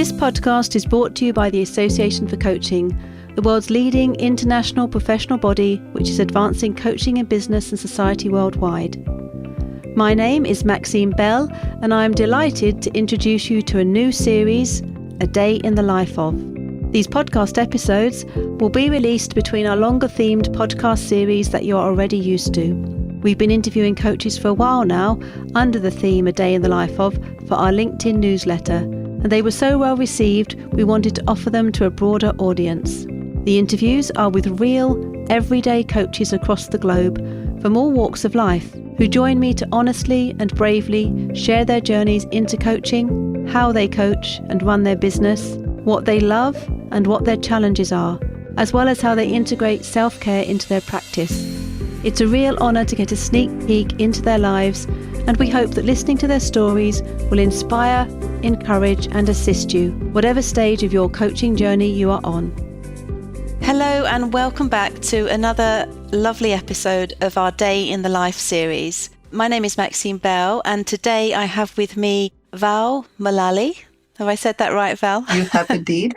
This podcast is brought to you by the Association for Coaching, the world's leading international professional body which is advancing coaching in business and society worldwide. My name is Maxine Bell, and I am delighted to introduce you to a new series, A Day in the Life of. These podcast episodes will be released between our longer themed podcast series that you are already used to. We've been interviewing coaches for a while now under the theme A Day in the Life of for our LinkedIn newsletter, and they were so well received we wanted to offer them to a broader audience. The interviews are with real, everyday coaches across the globe from all walks of life who join me to honestly and bravely share their journeys into coaching, how they coach and run their business, what they love and what their challenges are, as well as how they integrate self-care into their practice. It's a real honour to get a sneak peek into their lives, and we hope that listening to their stories will inspire, encourage and assist you, whatever stage of your coaching journey you are on. Hello and welcome back to another lovely episode of our Day in the Life series. My name is Maxine Bell, and today I have with me Val Mullally. Have I said that right, Val? You have indeed.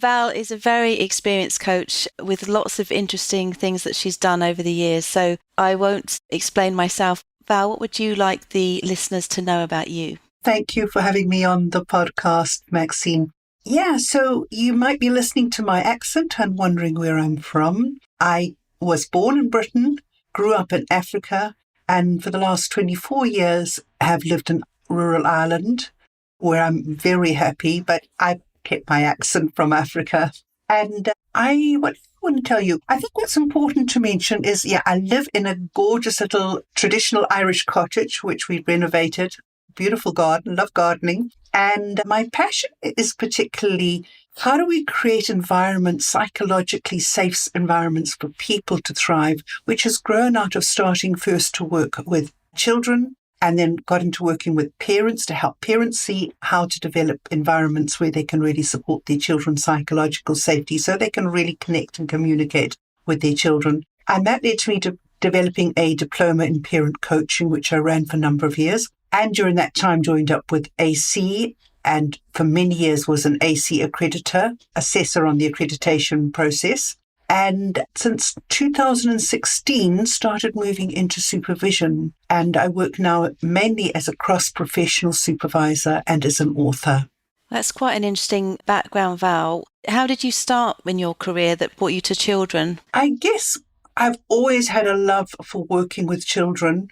Val is a very experienced coach with lots of interesting things that she's done over the years, so I won't explain myself. Val, what would you like the listeners to know about you? Thank you for having me on the podcast, Maxine. Yeah, so you might be listening to my accent and wondering where I'm from. I was born in Britain, grew up in Africa, and for the last 24 years have lived in rural Ireland, where I'm very happy, but I kept my accent from Africa. And what I want to tell you, I think what's important to mention is, I live in a gorgeous little traditional Irish cottage, which we've renovated. Beautiful garden, love gardening. And my passion is particularly how do we create environments, psychologically safe environments for people to thrive, which has grown out of starting first to work with children and then got into working with parents to help parents see how to develop environments where they can really support their children's psychological safety so they can really connect and communicate with their children. And that led me to developing a diploma in parent coaching, which I ran for a number of years. And during that time joined up with AC, and for many years was an AC accreditor, assessor on the accreditation process. And since 2016, started moving into supervision. And I work now mainly as a cross-professional supervisor and as an author. That's quite an interesting background, Val. How did you start in your career that brought you to children? I guess I've always had a love for working with children.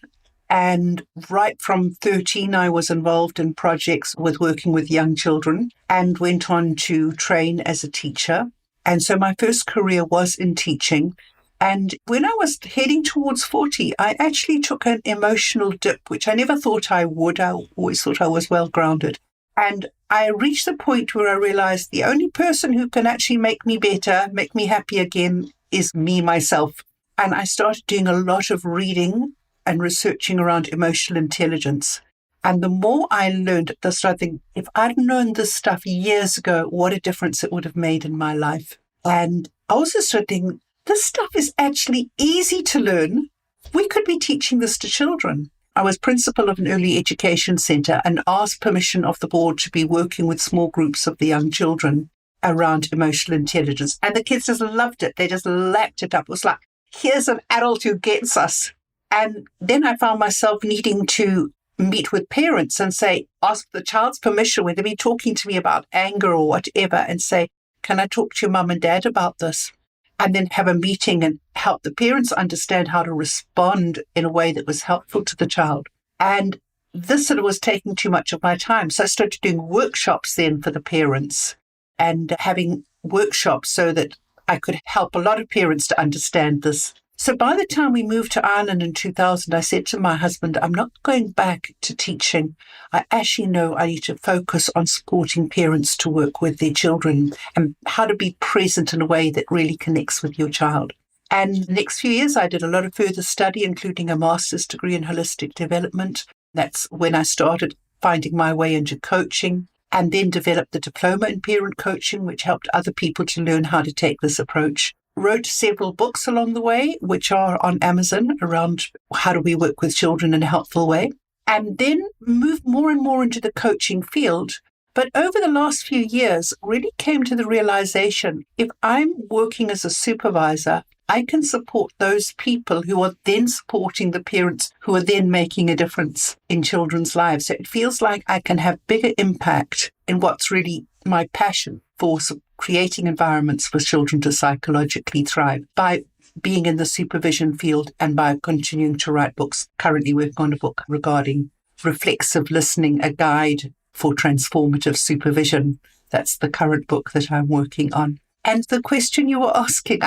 And right from 13, I was involved in projects with working with young children and went on to train as a teacher. And so my first career was in teaching. And when I was heading towards 40, I actually took an emotional dip, which I never thought I would. I always thought I was well grounded. And I reached the point where I realized the only person who can actually make me better, make me happy again, is me, myself. And I started doing a lot of reading and researching around emotional intelligence. And the more I learned, I started thinking, if I'd known this stuff years ago, what a difference it would have made in my life. And I also started thinking, this stuff is actually easy to learn. We could be teaching this to children. I was principal of an early education centre and asked permission of the board to be working with small groups of the young children around emotional intelligence. And the kids just loved it. They just lapped it up. It was like, here's an adult who gets us. And then I found myself needing to meet with parents and say, ask the child's permission when they've been talking to me about anger or whatever and say, can I talk to your mum and dad about this? And then have a meeting and help the parents understand how to respond in a way that was helpful to the child. And this sort of was taking too much of my time. So I started doing workshops then for the parents and having workshops so that I could help a lot of parents to understand this. So by the time we moved to Ireland in 2000, I said to my husband, I'm not going back to teaching. I actually know I need to focus on supporting parents to work with their children and how to be present in a way that really connects with your child. And the next few years, I did a lot of further study, including a master's degree in holistic development. That's when I started finding my way into coaching and then developed the diploma in parent coaching, which helped other people to learn how to take this approach. Wrote several books along the way, which are on Amazon around how do we work with children in a helpful way. And then moved more and more into the coaching field But over the last few years, really came to the realization, if I'm working as a supervisor, I can support those people who are then supporting the parents who are then making a difference in children's lives. So it feels like I can have bigger impact in what's really my passion for creating environments for children to psychologically thrive by being in the supervision field and by continuing to write books. Currently working on a book regarding reflexive listening, a guide for transformative supervision. That's the current book that I'm working on. And the question you were asking,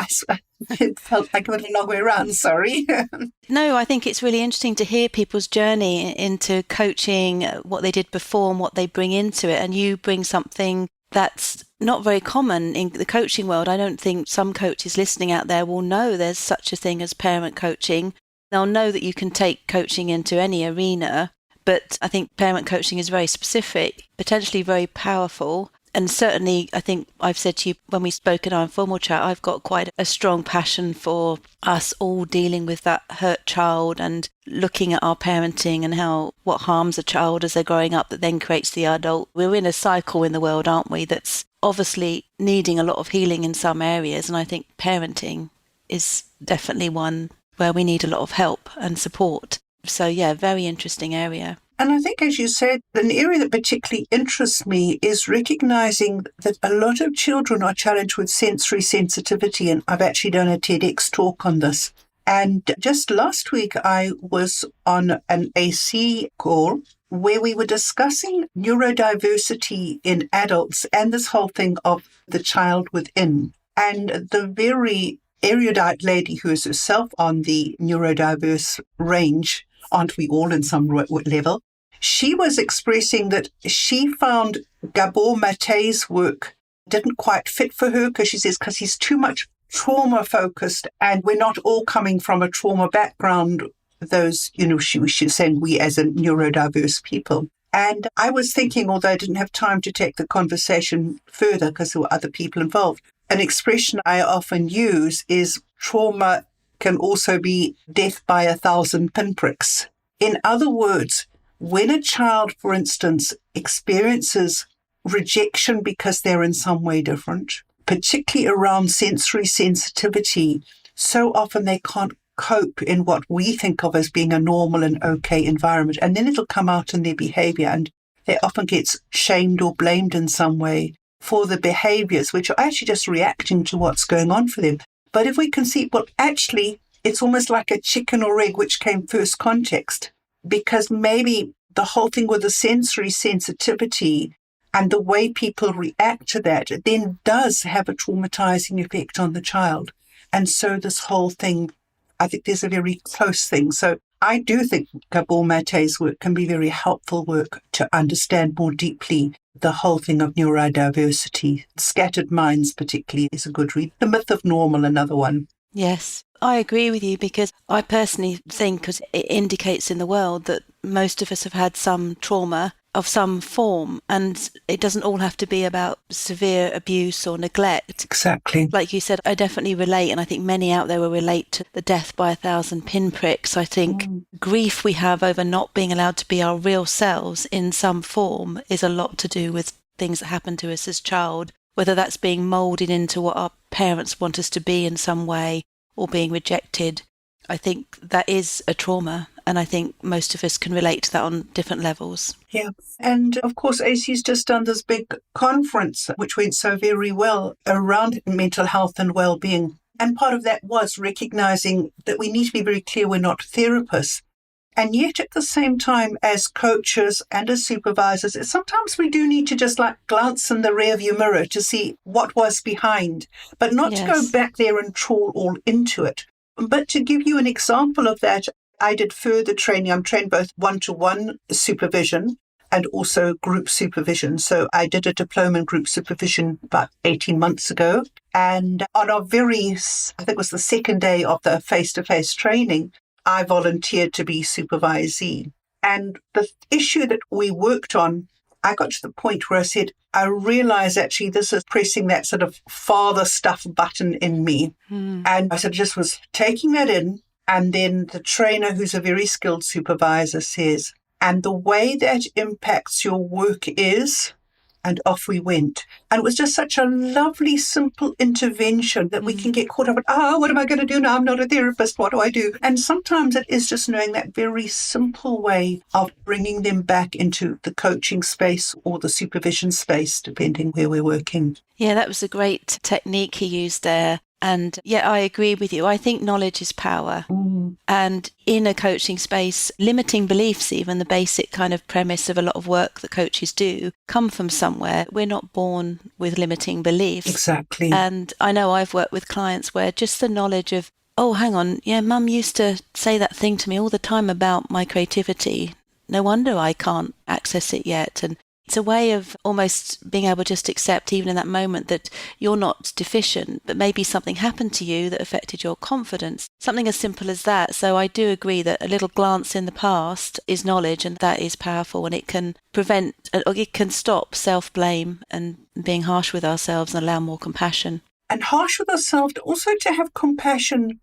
it felt like I went a long way around, sorry. No, I think it's really interesting to hear people's journey into coaching, what they did before and what they bring into it. And you bring something that's not very common in the coaching world. I don't think some coaches listening out there will know there's such a thing as parent coaching. They'll know that you can take coaching into any arena, but I think parent coaching is very specific, potentially very powerful. And certainly, I think I've said to you when we spoke in our informal chat, I've got quite a strong passion for us all dealing with that hurt child and looking at our parenting and what harms a child as they're growing up that then creates the adult. We're in a cycle in the world, aren't we, that's obviously needing a lot of healing in some areas. And I think parenting is definitely one where we need a lot of help and support. So yeah, very interesting area. And I think, as you said, an area that particularly interests me is recognizing that a lot of children are challenged with sensory sensitivity. And I've actually done a TEDx talk on this. And just last week, I was on an AC call where we were discussing neurodiversity in adults and this whole thing of the child within. And the very erudite lady who is herself on the neurodiverse range, aren't we all in some level? She was expressing that she found Gabor Mate's work didn't quite fit for her because he's too much trauma focused and we're not all coming from a trauma background. Those, she was saying we as a neurodiverse people. And I was thinking, although I didn't have time to take the conversation further because there were other people involved, an expression I often use is trauma can also be death by 1,000 pinpricks. In other words, when a child, for instance, experiences rejection because they're in some way different, particularly around sensory sensitivity, so often they can't cope in what we think of as being a normal and okay environment. And then it'll come out in their behavior and they often get shamed or blamed in some way for the behaviors, which are actually just reacting to what's going on for them. But if we can see, well, actually, it's almost like a chicken or egg, which came first context, because maybe the whole thing with the sensory sensitivity and the way people react to that then does have a traumatizing effect on the child. And so this whole thing, I think there's a very close thing. So I do think Gabor Mate's work can be very helpful work to understand more deeply the whole thing of neurodiversity. Scattered Minds particularly is a good read. The Myth of Normal, another one. Yes, I agree with you because I personally think because it indicates in the world that most of us have had some trauma of some form, and it doesn't all have to be about severe abuse or neglect. Exactly. Like you said, I definitely relate, and I think many out there will relate to the death by 1,000 pinpricks. I think grief we have over not being allowed to be our real selves in some form is a lot to do with things that happen to us as child, whether that's being moulded into what our parents want us to be in some way or being rejected. I think that is a trauma, and I think most of us can relate to that on different levels. Yeah. And of course, AC's just done this big conference, which went so very well, around mental health and well-being. And part of that was recognizing that we need to be very clear we're not therapists. And yet at the same time, as coaches and as supervisors, sometimes we do need to just glance in the rearview mirror to see what was behind, but not to go back there and trawl all into it. But to give you an example of that, I did further training. I'm trained both one-to-one supervision and also group supervision. So I did a diploma in group supervision about 18 months ago. And on our I think it was the second day of the face-to-face training, I volunteered to be supervisee. And the issue that we worked on, I got to the point where I said, I realize actually this is pressing that sort of father stuff button in me. And I said, just was taking that in. And then the trainer, who's a very skilled supervisor, says, and the way that impacts your work is, and off we went. And it was just such a lovely, simple intervention that we can get caught up in, what am I going to do now? I'm not a therapist. What do I do? And sometimes it is just knowing that very simple way of bringing them back into the coaching space or the supervision space, depending where we're working. Yeah, that was a great technique he used there. And yeah, I agree with you. I think knowledge is power. And in a coaching space, limiting beliefs, even the basic kind of premise of a lot of work that coaches do, come from somewhere. We're not born with limiting beliefs. Exactly. And I know I've worked with clients where just the knowledge of, oh, hang on, yeah, Mum used to say that thing to me all the time about my creativity. No wonder I can't access it yet. And it's a way of almost being able to just accept, even in that moment, that you're not deficient, but maybe something happened to you that affected your confidence. Something as simple as that. So I do agree that a little glance in the past is knowledge, and that is powerful, and it can prevent, or it can stop self-blame and being harsh with ourselves and allow more compassion. And harsh with ourselves, also to have compassion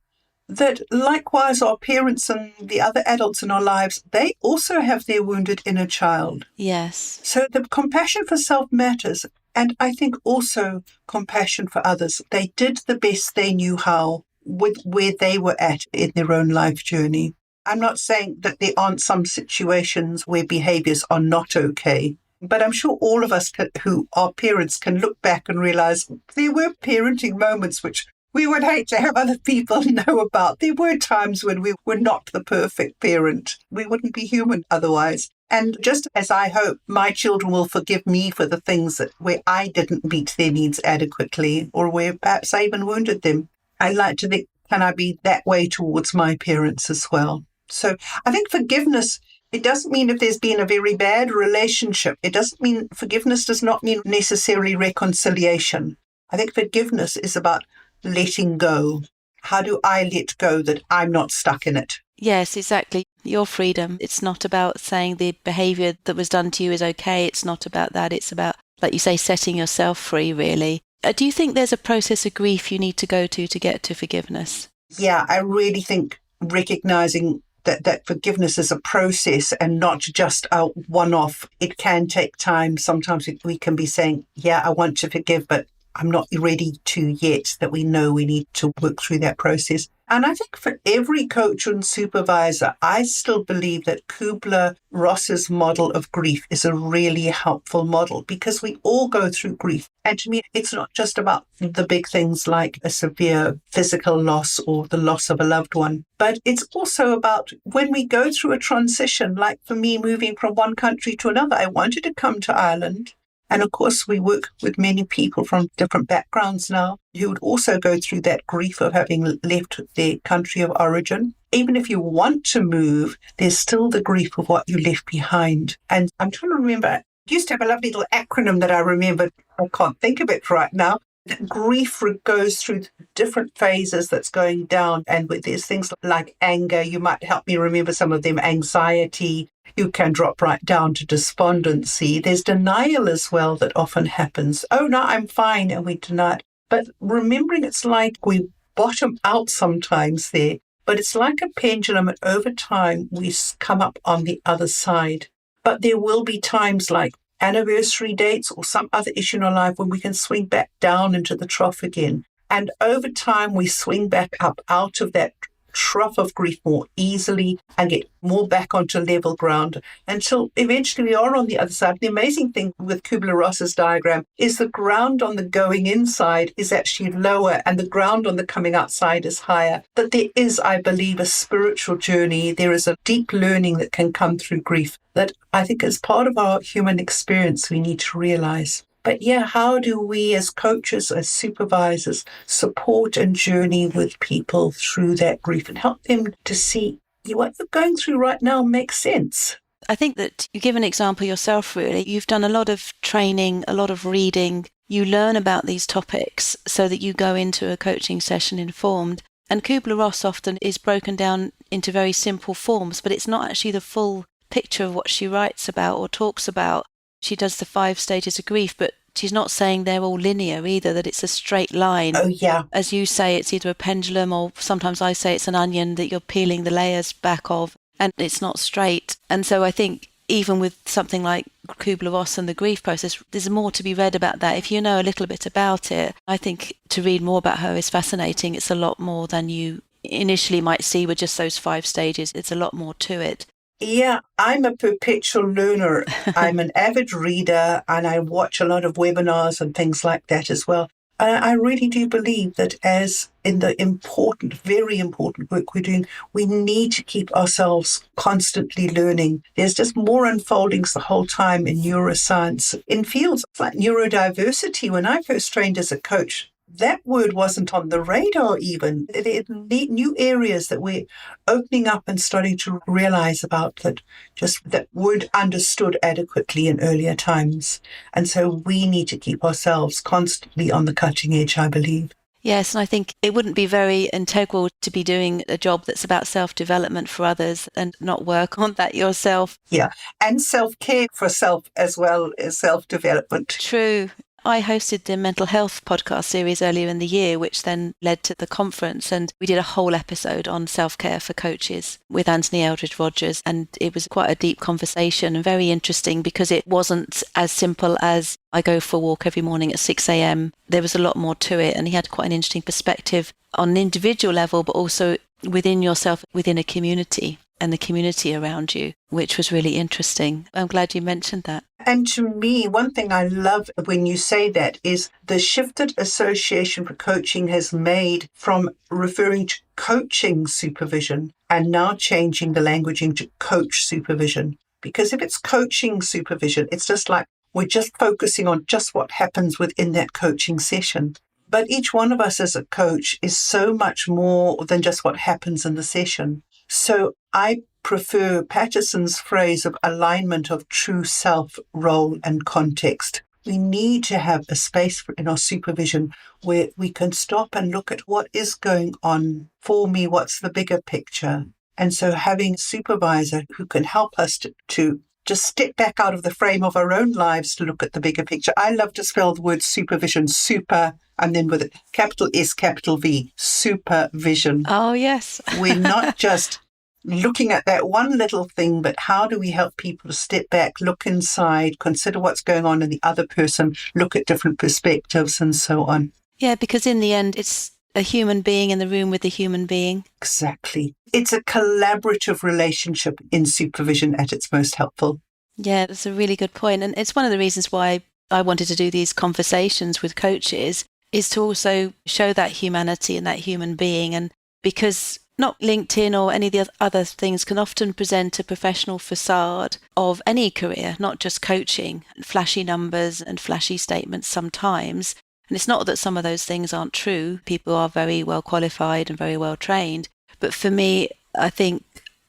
that likewise our parents and the other adults in our lives, they also have their wounded inner child. Yes. So the compassion for self matters. And I think also compassion for others. They did the best they knew how with where they were at in their own life journey. I'm not saying that there aren't some situations where behaviours are not okay. But I'm sure all of us who are parents can look back and realise there were parenting moments which we would hate to have other people know about. There were times when we were not the perfect parent. We wouldn't be human otherwise. And just as I hope my children will forgive me for the things where I didn't meet their needs adequately, or where perhaps I even wounded them, I like to think, can I be that way towards my parents as well? So I think forgiveness, it doesn't mean if there's been a very bad relationship. It doesn't mean, forgiveness does not mean necessarily reconciliation. I think forgiveness is about letting go. How do I let go that I'm not stuck in it? Yes, exactly. Your freedom. It's not about saying the behaviour that was done to you is okay. It's not about that. It's about, like you say, setting yourself free, really. Do you think there's a process of grief you need to go to get to forgiveness? Yeah, I really think recognising that forgiveness is a process and not just a one-off. It can take time. Sometimes we can be saying, yeah, I want to forgive, but I'm not ready to yet, that we know we need to work through that process. And I think for every coach and supervisor, I still believe that Kubler-Ross's model of grief is a really helpful model, because we all go through grief. And to me, it's not just about the big things like a severe physical loss or the loss of a loved one, but it's also about when we go through a transition, like for me, moving from one country to another. I wanted to come to Ireland. And of course, we work with many people from different backgrounds now who would also go through that grief of having left their country of origin. Even if you want to move, there's still the grief of what you left behind. And I'm trying to remember, I used to have a lovely little acronym that I remembered. I can't think of it right now. Grief goes through different phases that's going down. And there's things like anger. You might help me remember some of them. Anxiety. You can drop right down to despondency. There's denial as well that often happens. Oh, no, I'm fine. And we deny it. But remembering it's like we bottom out sometimes there. But it's like a pendulum. And over time, we come up on the other side. But there will be times like anniversary dates or some other issue in our life when we can swing back down into the trough again. And over time, we swing back up out of that trough of grief more easily and get more back onto level ground until eventually we are on the other side. The amazing thing with Kubler-Ross's diagram is the ground on the going inside is actually lower and the ground on the coming outside is higher. That there is, I believe, a spiritual journey. There is a deep learning that can come through grief that I think is part of our human experience we need to realize. But yeah, how do we as coaches, as supervisors, support and journey with people through that grief and help them to see what you're going through right now makes sense? I think that you give an example yourself, really. You've done a lot of training, a lot of reading. You learn about these topics so that you go into a coaching session informed. And Kubler-Ross often is broken down into very simple forms, but it's not actually the full picture of what she writes about or talks about. She does the 5 stages of grief, but she's not saying they're all linear either, that it's a straight line. Oh, yeah. As you say, it's either a pendulum or sometimes I say it's an onion that you're peeling the layers back of, and it's not straight. And so I think even with something like Kubler-Ross and the grief process, there's more to be read about that. If you know a little bit about it, I think to read more about her is fascinating. It's a lot more than you initially might see with just those 5 stages. It's a lot more to it. Yeah, I'm a perpetual learner. I'm an avid reader and I watch a lot of webinars and things like that as well. And I really do believe that as in the important, very important work we're doing, we need to keep ourselves constantly learning. There's just more unfoldings the whole time in neuroscience. In fields like neurodiversity, when I first trained as a coach, that word wasn't on the radar even. There are new areas that we're opening up and starting to realize about that just that weren't understood adequately in earlier times. And so we need to keep ourselves constantly on the cutting edge, I believe. Yes, and I think it wouldn't be very integral to be doing a job that's about self-development for others and not work on that yourself. Yeah, and self-care for self as well as self-development. True. I hosted the mental health podcast series earlier in the year, which then led to the conference, and we did a whole episode on self-care for coaches with Anthony Eldridge-Rogers, and it was quite a deep conversation and very interesting because it wasn't as simple as I go for a walk every morning at 6 a.m. There was a lot more to it, and he had quite an interesting perspective on an individual level, but also within yourself, within a community and the community around you, which was really interesting. I'm glad you mentioned that. And to me, one thing I love when you say that is the shifted association for coaching has made from referring to coaching supervision and now changing the language into coach supervision. Because if it's coaching supervision, it's just like we're just focusing on just what happens within that coaching session. But each one of us as a coach is so much more than just what happens in the session. So I prefer Patterson's phrase of alignment of true self, role and context. We need to have a space in our supervision where we can stop and look at what is going on for me, what's the bigger picture. And so having a supervisor who can help us to just step back out of the frame of our own lives to look at the bigger picture. I love to spell the word supervision, super, and then with a capital S, capital V, supervision. Oh, yes. We're not just looking at that one little thing, but how do we help people to step back, look inside, consider what's going on in the other person, look at different perspectives and so on. Yeah, because in the end, it's a human being in the room with a human being. Exactly. It's a collaborative relationship in supervision at its most helpful. Yeah, that's a really good point. And it's one of the reasons why I wanted to do these conversations with coaches is to also show that humanity and that human being. And because not LinkedIn or any of the other things can often present a professional facade of any career, not just coaching, flashy numbers and flashy statements sometimes. And it's not that some of those things aren't true. People are very well qualified and very well trained. But for me, I think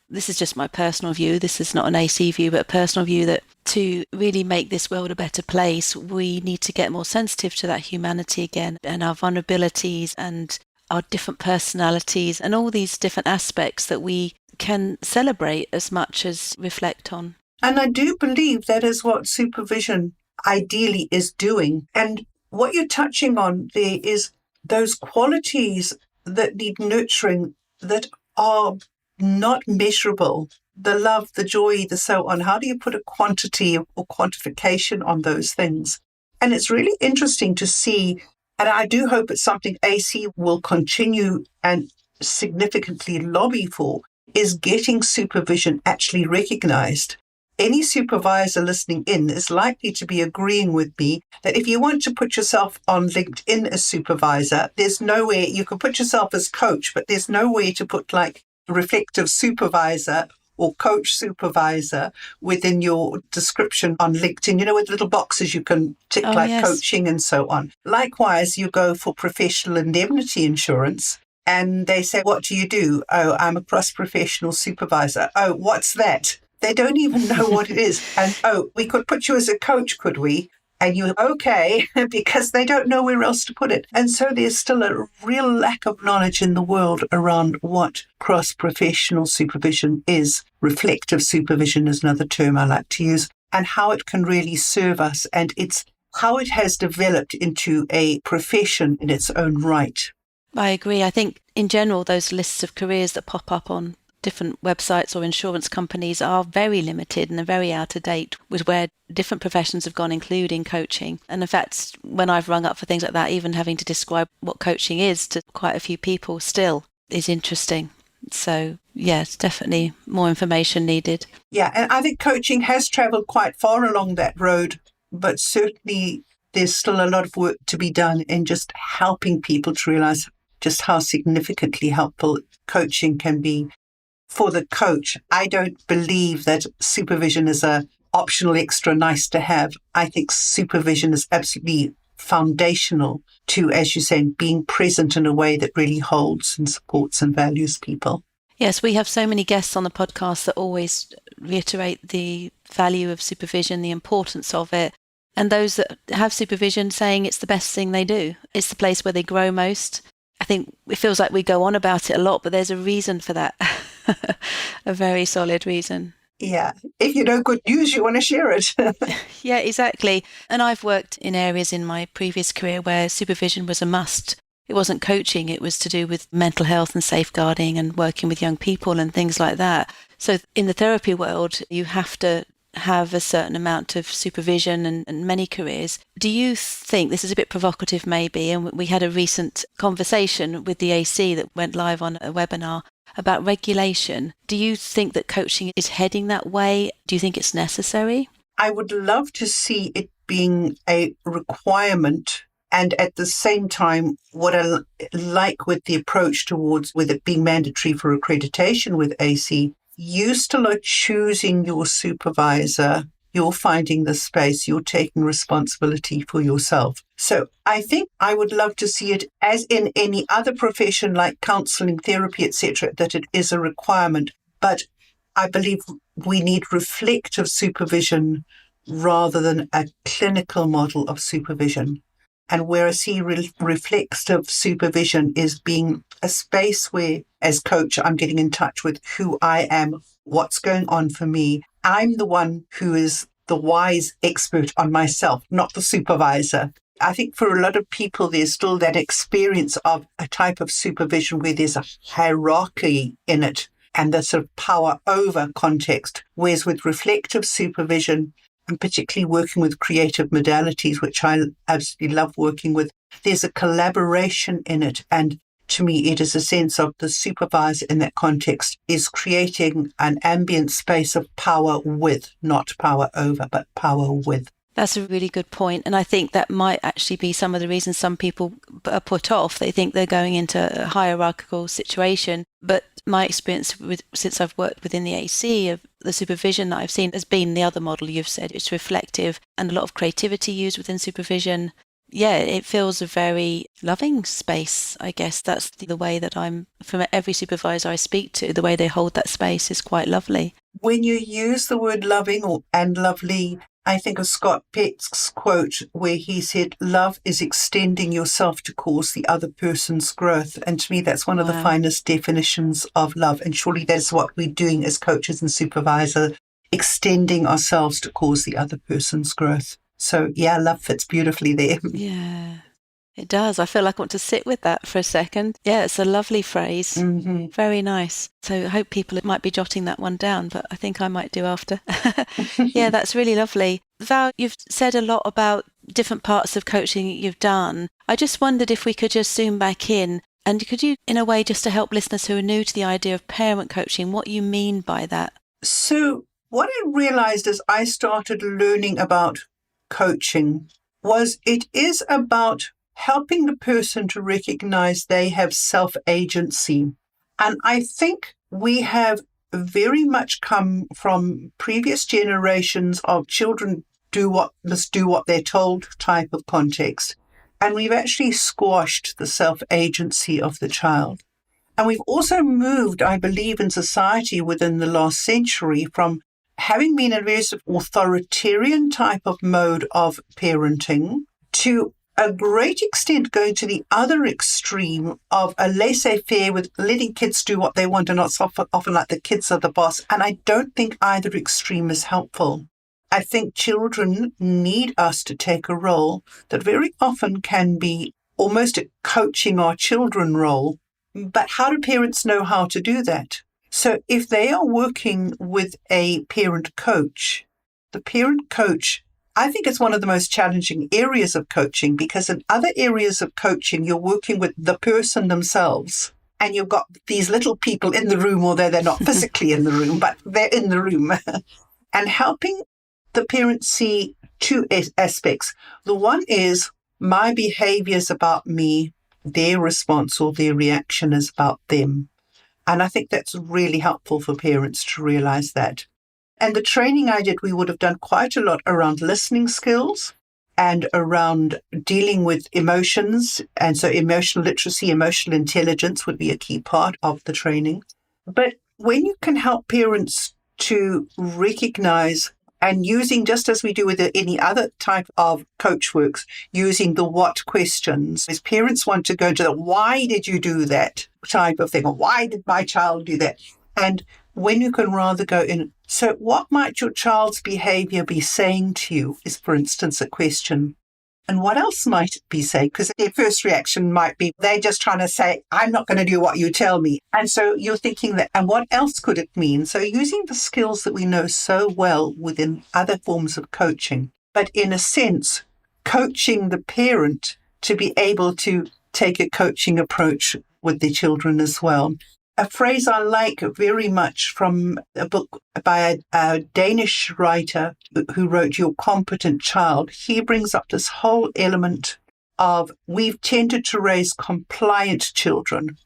this is just my personal view. This is not an AC view, but a personal view that to really make this world a better place, we need to get more sensitive to that humanity again and our vulnerabilities and our different personalities and all these different aspects that we can celebrate as much as reflect on. And I do believe that is what supervision ideally is doing. And what you're touching on there is those qualities that need nurturing that are not measurable. The love, the joy, the so on. How do you put a quantity or quantification on those things? And it's really interesting to see, and I do hope it's something AC will continue and significantly lobby for, is getting supervision actually recognized. Any supervisor listening in is likely to be agreeing with me that if you want to put yourself on LinkedIn as supervisor, there's nowhere you can put yourself as coach, but there's nowhere to put like reflective supervisor or coach supervisor within your description on LinkedIn, you know, with little boxes you can tick yes. Coaching and so on. Likewise, you go for professional indemnity insurance and they say, what do you do? Oh, I'm a cross-professional supervisor. Oh, what's that? They don't even know what it is. And, oh, we could put you as a coach, could we? And you, okay, because they don't know where else to put it. And so there's still a real lack of knowledge in the world around what cross-professional supervision is. Reflective supervision is another term I like to use, and how it can really serve us. And it's how it has developed into a profession in its own right. I agree. I think in general, those lists of careers that pop up on different websites or insurance companies are very limited and are very out of date with where different professions have gone, including coaching. And in fact, when I've rung up for things like that, even having to describe what coaching is to quite a few people still is interesting. So, yes, definitely more information needed. Yeah, and I think coaching has travelled quite far along that road, but certainly there's still a lot of work to be done in just helping people to realise just how significantly helpful coaching can be for the coach. I don't believe that supervision is a optional extra nice to have. I think supervision is absolutely foundational to, as you say, being present in a way that really holds and supports and values people. Yes, we have so many guests on the podcast that always reiterate the value of supervision, the importance of it. And those that have supervision saying it's the best thing they do. It's the place where they grow most. I think it feels like we go on about it a lot, but there's a reason for that, a very solid reason. Yeah, if you know good news, you want to share it. Yeah, exactly. And I've worked in areas in my previous career where supervision was a must. It wasn't coaching, it was to do with mental health and safeguarding and working with young people and things like that. So in the therapy world, you have to have a certain amount of supervision and many careers. Do you think, this is a bit provocative maybe, and we had a recent conversation with the AC that went live on a webinar about regulation. Do you think that coaching is heading that way? Do you think it's necessary? I would love to see it being a requirement. And at the same time, what I like with the approach towards with it being mandatory for accreditation with AC, you still are choosing your supervisor, you're finding the space, you're taking responsibility for yourself. So I think I would love to see it as in any other profession like counseling, therapy, etc., that it is a requirement. But I believe we need reflective supervision rather than a clinical model of supervision. And where I see reflective supervision is being a space where, as coach, I'm getting in touch with who I am, what's going on for me. I'm the one who is the wise expert on myself, not the supervisor. I think for a lot of people, there's still that experience of a type of supervision where there's a hierarchy in it and the sort of power over context. Whereas with reflective supervision, and particularly working with creative modalities, which I absolutely love working with, there's a collaboration in it. And to me, it is a sense of the supervisor in that context is creating an ambient space of power with, not power over, but power with. That's a really good point. And I think that might actually be some of the reasons some people are put off. They think they're going into a hierarchical situation. But my experience since I've worked within the AC of the supervision that I've seen has been the other model you've said. It's reflective and a lot of creativity used within supervision. Yeah, it feels a very loving space, I guess. That's the way that from every supervisor I speak to, the way they hold that space is quite lovely. When you use the word loving and lovely, I think of Scott Peck's quote where he said, love is extending yourself to cause the other person's growth. And to me, that's one of the finest definitions of love. And surely that's what we're doing as coaches and supervisors, extending ourselves to cause the other person's growth. So yeah, love fits beautifully there. Yeah, it does. I feel like I want to sit with that for a second. Yeah, it's a lovely phrase. Mm-hmm. Very nice. So I hope people might be jotting that one down, but I think I might do after. Yeah, that's really lovely. Val, you've said a lot about different parts of coaching you've done. I just wondered if we could just zoom back in and could you, in a way, just to help listeners who are new to the idea of parent coaching, what you mean by that? So what I realized as I started learning about coaching was it is about helping the person to recognize they have self-agency. And I think we have very much come from previous generations of children must do what they're told type of context. And we've actually squashed the self-agency of the child. And we've also moved, I believe, in society within the last century from having been a very authoritarian type of mode of parenting to a great extent going to the other extreme of a laissez-faire with letting kids do what they want and not so often like the kids are the boss. And I don't think either extreme is helpful. I think children need us to take a role that very often can be almost a coaching our children role. But how do parents know how to do that? So if they are working with a parent coach, the parent coach, I think it's one of the most challenging areas of coaching, because in other areas of coaching, you're working with the person themselves and you've got these little people in the room, although they're not physically in the room, but they're in the room and helping the parent see two aspects. The one is my behavior is about me, their response or their reaction is about them. And I think that's really helpful for parents to realize that. And the training I did, we would have done quite a lot around listening skills and around dealing with emotions. And so emotional literacy, emotional intelligence would be a key part of the training. But when you can help parents to recognize, and using, just as we do with any other type of coach works, using the what questions, is parents want to go to the why did you do that type of thing, or why did my child do that? And when you can rather go in, so what might your child's behavior be saying to you is, for instance, a question. And what else might it be saying? Because their first reaction might be, they're just trying to say, I'm not going to do what you tell me. And so you're thinking that, and what else could it mean? So using the skills that we know so well within other forms of coaching, but in a sense, coaching the parent to be able to take a coaching approach with their children as well. A phrase I like very much from a book by a Danish writer who wrote Your Competent Child. He brings up this whole element of, we've tended to raise compliant children.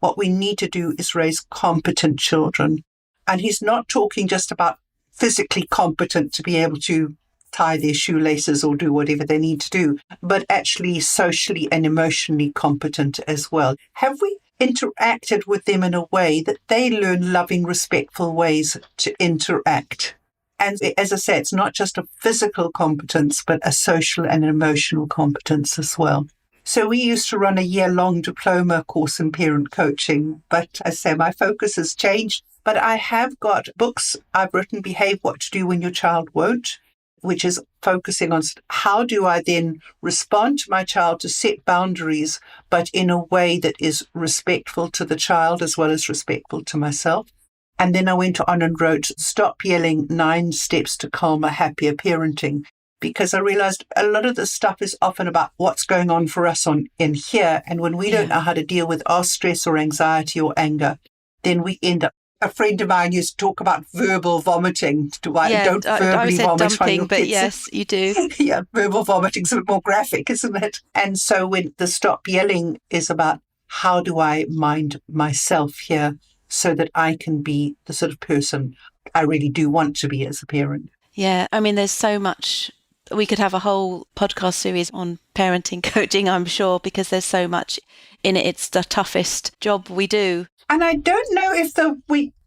What we need to do is raise competent children. And he's not talking just about physically competent to be able to tie their shoelaces or do whatever they need to do, but actually socially and emotionally competent as well. Have we interacted with them in a way that they learn loving, respectful ways to interact? And as I say, it's not just a physical competence, but a social and emotional competence as well. So we used to run a year-long diploma course in parent coaching, but as I say, my focus has changed. But I have got books I've written, Behave What to Do When Your Child Won't, which is focusing on how do I then respond to my child to set boundaries, but in a way that is respectful to the child as well as respectful to myself. And then I went on and wrote Stop Yelling, 9 Steps to Calmer, Happier Parenting, because I realized a lot of this stuff is often about what's going on for us in here. And when we don't know how to deal with our stress or anxiety or anger, then we end up. A friend of mine used to talk about verbal vomiting. Don't verbally said vomit dumping, on your but kids. yes, you do. Yeah, verbal vomiting's a bit more graphic, isn't it? And so when the stop yelling is about how do I mind myself here so that I can be the sort of person I really do want to be as a parent. Yeah, I mean, there's so much. We could have a whole podcast series on parenting coaching, I'm sure, because there's so much in it. It's the toughest job we do. And I don't know if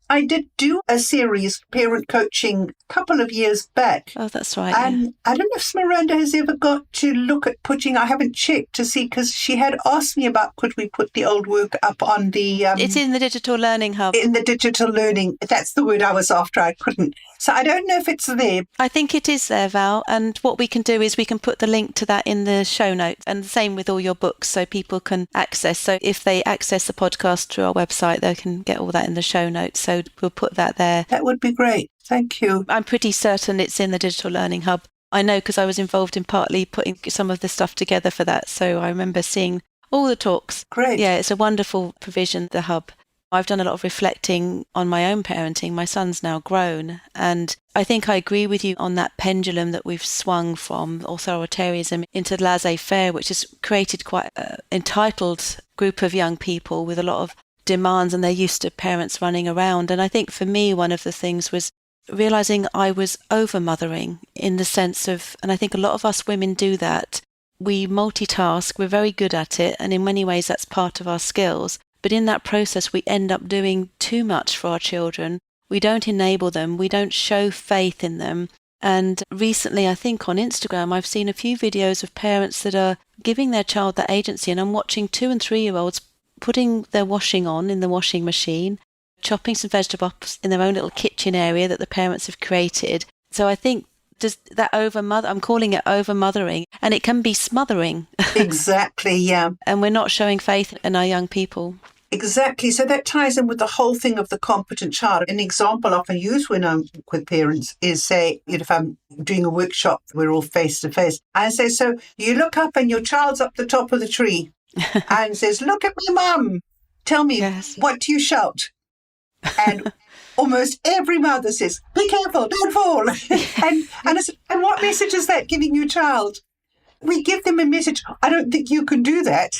I did do a series, parent coaching, a couple of years back. Oh, that's right. And I don't know if Miranda has ever got to look at I haven't checked to see, because she had asked me about could we put the old work up on the... it's in the Digital Learning Hub. In the Digital Learning, that's the word I was after, I couldn't. So I don't know if it's there. I think it is there, Val. And what we can do is we can put the link to that in the show notes, and the same with all your books so people can access. So if they access the podcast through our website, they can get all that in the show notes. So we'll put that there. That would be great. Thank you. I'm pretty certain it's in the Digital Learning Hub. I know because I was involved in partly putting some of the stuff together for that. So I remember seeing all the talks. Great. Yeah, it's a wonderful provision, the hub. I've done a lot of reflecting on my own parenting. My son's now grown, and I think I agree with you on that pendulum that we've swung from authoritarianism into laissez-faire, which has created quite an entitled group of young people with a lot of demands, and they're used to parents running around. And I think for me, one of the things was realizing I was over-mothering in the sense of, and I think a lot of us women do that, we multitask, we're very good at it, and in many ways that's part of our skills. But in that process, we end up doing too much for our children. We don't enable them. We don't show faith in them. And recently, I think on Instagram, I've seen a few videos of parents that are giving their child that agency. And I'm watching 2 and 3-year-olds putting their washing on in the washing machine, chopping some vegetables in their own little kitchen area that the parents have created. So I think does that I'm calling it over-mothering, and it can be smothering. Exactly, yeah. And we're not showing faith in our young people. Exactly. So that ties in with the whole thing of the competent child. An example often used when I'm with parents is, say, if I'm doing a workshop, we're all face to face. I say, so you look up and your child's up the top of the tree and says, look at me, mum. Tell me, Yes. what do you shout? And almost every mother says, be careful, don't fall. I said, and what message is that giving your child? We give them a message, I don't think you can do that.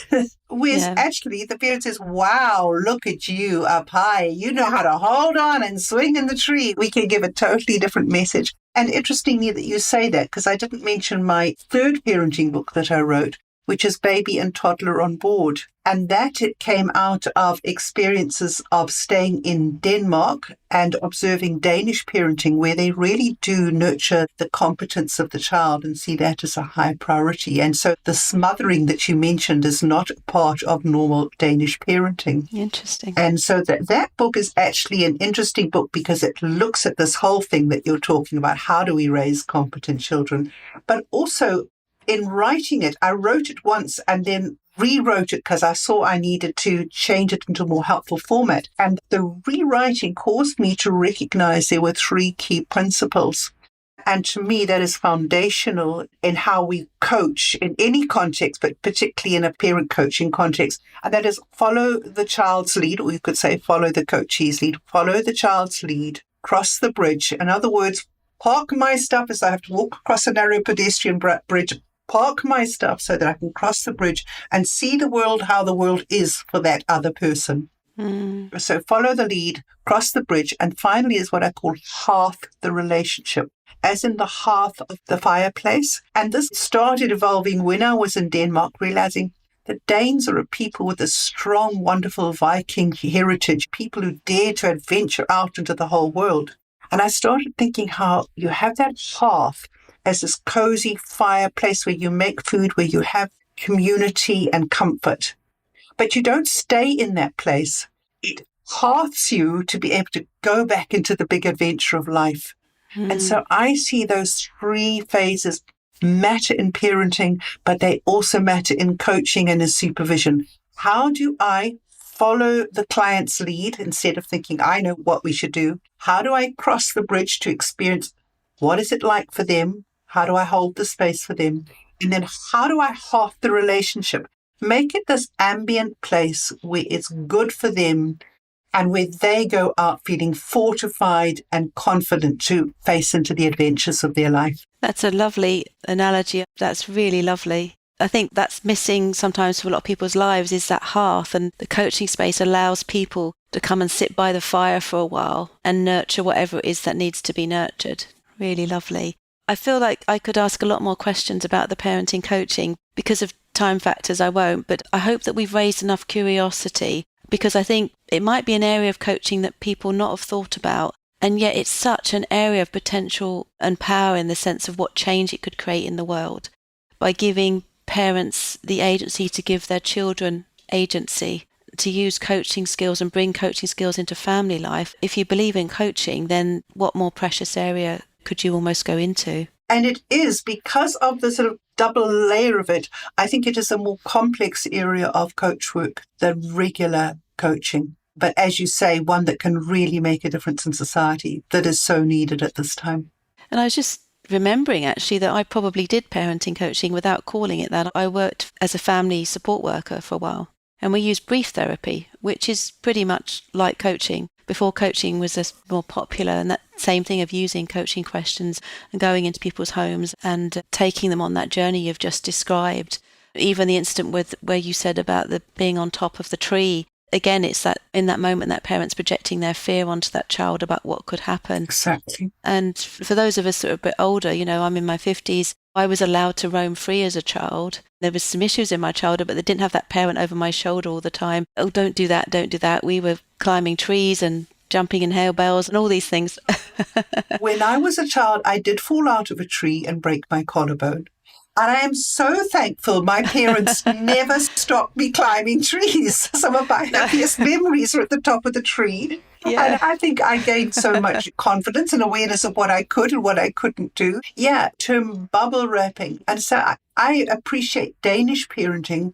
Whereas actually the parent says, wow, look at you up high. You know how to hold on and swing in the tree. We can give a totally different message. And interestingly that you say that, because I didn't mention my third parenting book that I wrote, which is Baby and Toddler on Board. And that it came out of experiences of staying in Denmark and observing Danish parenting, where they really do nurture the competence of the child and see that as a high priority. And so the smothering that you mentioned is not part of normal Danish parenting. Interesting. And so that book is actually an interesting book because it looks at this whole thing that you're talking about. How do we raise competent children? But also, in writing it, I wrote it once and then rewrote it because I saw I needed to change it into a more helpful format. And the rewriting caused me to recognize there were 3 key principles. And to me, that is foundational in how we coach in any context, but particularly in a parent coaching context. And that is follow the child's lead, or you could say follow the coachee's lead, follow the child's lead, cross the bridge. In other words, park my stuff as I have to walk across a narrow pedestrian bridge. Park my stuff so that I can cross the bridge and see the world how the world is for that other person. So follow the lead, cross the bridge, and finally is what I call hearth the relationship, as in the hearth of the fireplace. And this started evolving when I was in Denmark, realizing that Danes are a people with a strong, wonderful Viking heritage, people who dare to adventure out into the whole world. And I started thinking how you have that hearth as this cozy fireplace where you make food, where you have community and comfort. But you don't stay in that place. It hearths you to be able to go back into the big adventure of life. And so I see those 3 phases matter in parenting, but they also matter in coaching and in supervision. How do I follow the client's lead instead of thinking I know what we should do? How do I cross the bridge to experience what is it like for them? How do I hold the space for them? And then how do I hearth the relationship? Make it this ambient place where it's good for them and where they go out feeling fortified and confident to face into the adventures of their life. That's a lovely analogy. That's really lovely. I think that's missing sometimes for a lot of people's lives is that hearth, and the coaching space allows people to come and sit by the fire for a while and nurture whatever it is that needs to be nurtured. Really lovely. I feel like I could ask a lot more questions about the parenting coaching. Because of time factors, I won't, but I hope that we've raised enough curiosity, because I think it might be an area of coaching that people not have thought about. And yet it's such an area of potential and power in the sense of what change it could create in the world by giving parents the agency to give their children agency, to use coaching skills and bring coaching skills into family life. If you believe in coaching, then what more precious area could you almost go into? And it is, because of the sort of double layer of it, I think it is a more complex area of coach work than regular coaching. But as you say, one that can really make a difference in society that is so needed at this time. And I was just remembering actually that I probably did parenting coaching without calling it that. I worked as a family support worker for a while, and we used brief therapy, which is pretty much like coaching. Before coaching was more popular, and that same thing of using coaching questions and going into people's homes and taking them on that journey you've just described. Even the incident where you said about the being on top of the tree. Again, it's that in that moment that parents projecting their fear onto that child about what could happen. Exactly. And for those of us that are a bit older, I'm in my 50s, I was allowed to roam free as a child. There was some issues in my childhood, but they didn't have that parent over my shoulder all the time. Oh, don't do that, don't do that. We were climbing trees and jumping in hay bales and all these things. When I was a child, I did fall out of a tree and break my collarbone. And I am so thankful my parents never stopped me climbing trees. Some of my happiest memories are at the top of the tree. Yeah. And I think I gained so much confidence and awareness of what I could and what I couldn't do. Yeah, term bubble wrapping. And so I appreciate Danish parenting